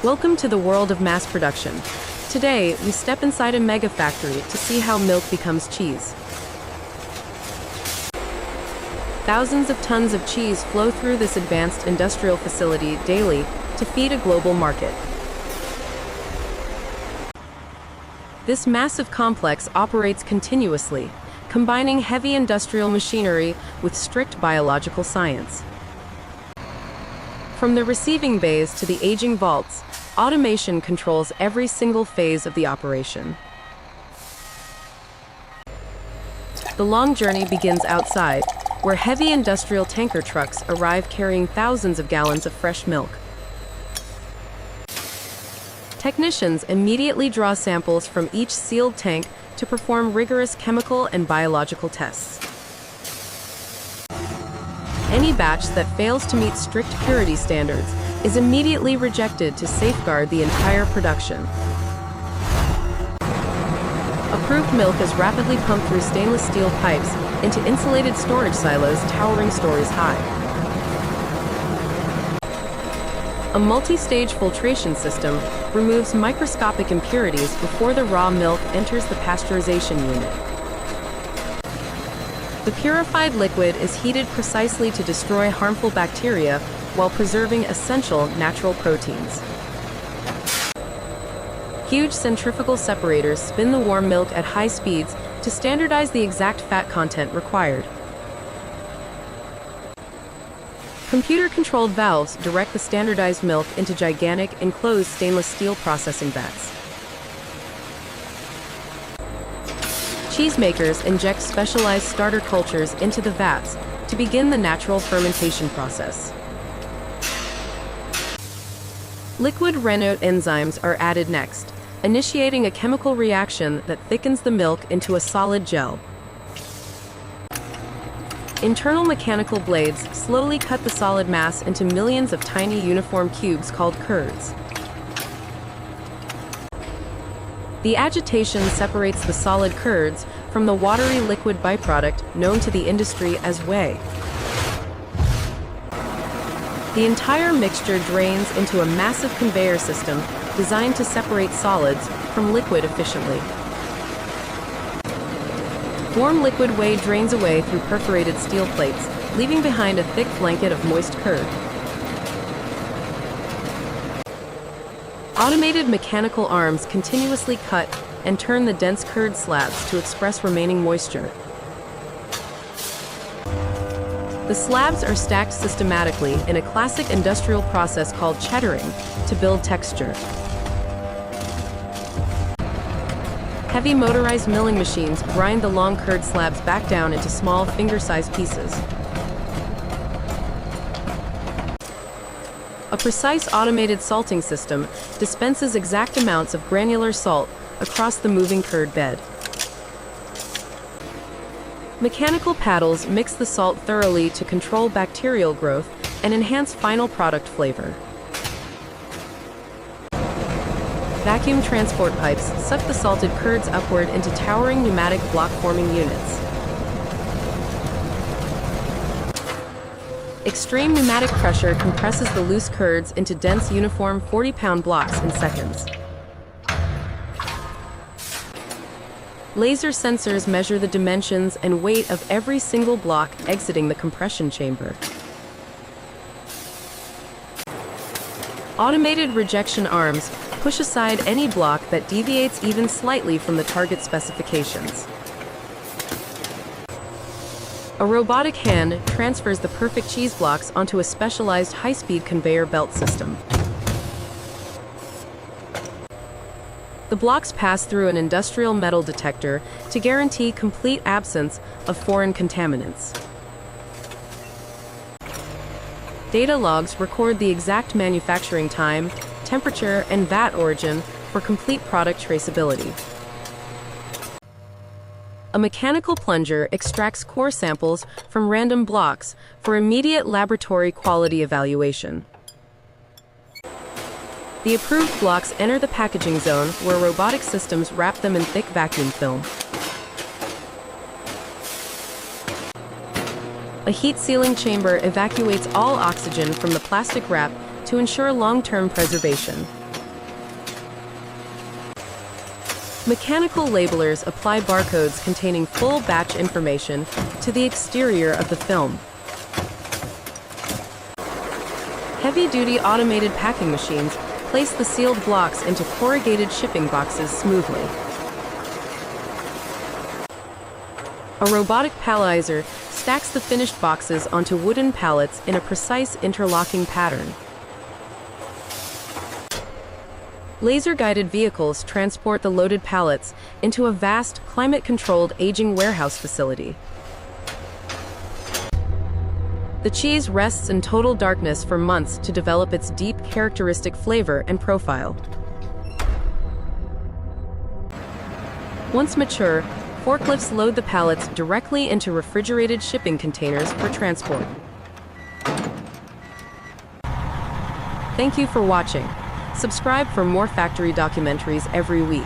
Welcome to the world of mass production. Today, we step inside a mega factory to see how milk becomes cheese. Thousands of tons of cheese flow through this advanced industrial facility daily to feed a global market. This massive complex operates continuously, combining heavy industrial machinery with strict biological science. From the receiving bays to the aging vaults, automation controls every single phase of the operation. The long journey begins outside, where heavy industrial tanker trucks arrive carrying thousands of gallons of fresh milk. Technicians immediately draw samples from each sealed tank to perform rigorous chemical and biological tests. Any batch that fails to meet strict purity standards is immediately rejected to safeguard the entire production. Approved milk is rapidly pumped through stainless steel pipes into insulated storage silos towering stories high. A multi-stage filtration system removes microscopic impurities before the raw milk enters the pasteurization unit. The purified liquid is heated precisely to destroy harmful bacteria while preserving essential natural proteins. Huge centrifugal separators spin the warm milk at high speeds to standardize the exact fat content required. Computer-controlled valves direct the standardized milk into gigantic, enclosed stainless steel processing vats. Cheesemakers inject specialized starter cultures into the vats to begin the natural fermentation process. Liquid rennet enzymes are added next, initiating a chemical reaction that thickens the milk into a solid gel. Internal mechanical blades slowly cut the solid mass into millions of tiny uniform cubes called curds. The agitation separates the solid curds from the watery liquid byproduct known to the industry as whey. The entire mixture drains into a massive conveyor system designed to separate solids from liquid efficiently. Warm liquid whey drains away through perforated steel plates, leaving behind a thick blanket of moist curd. Automated mechanical arms continuously cut and turn the dense curd slabs to express remaining moisture. The slabs are stacked systematically in a classic industrial process called cheddaring to build texture. Heavy motorized milling machines grind the long curd slabs back down into small finger-sized pieces. A precise automated salting system dispenses exact amounts of granular salt across the moving curd bed. Mechanical paddles mix the salt thoroughly to control bacterial growth and enhance final product flavor. Vacuum transport pipes suck the salted curds upward into towering pneumatic block-forming units. Extreme pneumatic pressure compresses the loose curds into dense uniform 40-pound blocks in seconds. Laser sensors measure the dimensions and weight of every single block exiting the compression chamber. Automated rejection arms push aside any block that deviates even slightly from the target specifications. A robotic hand transfers the perfect cheese blocks onto a specialized high-speed conveyor belt system. The blocks pass through an industrial metal detector to guarantee complete absence of foreign contaminants. Data logs record the exact manufacturing time, temperature, and vat origin for complete product traceability. A mechanical plunger extracts core samples from random blocks for immediate laboratory quality evaluation. The approved blocks enter the packaging zone where robotic systems wrap them in thick vacuum film. A heat-sealing chamber evacuates all oxygen from the plastic wrap to ensure long-term preservation. Mechanical labelers apply barcodes containing full batch information to the exterior of the film. Heavy-duty automated packing machines place the sealed blocks into corrugated shipping boxes smoothly. A robotic palletizer stacks the finished boxes onto wooden pallets in a precise interlocking pattern. Laser-guided vehicles transport the loaded pallets into a vast, climate-controlled aging warehouse facility. The cheese rests in total darkness for months to develop its deep, characteristic flavor and profile. Once mature, forklifts load the pallets directly into refrigerated shipping containers for transport. Thank you for watching. Subscribe for more factory documentaries every week.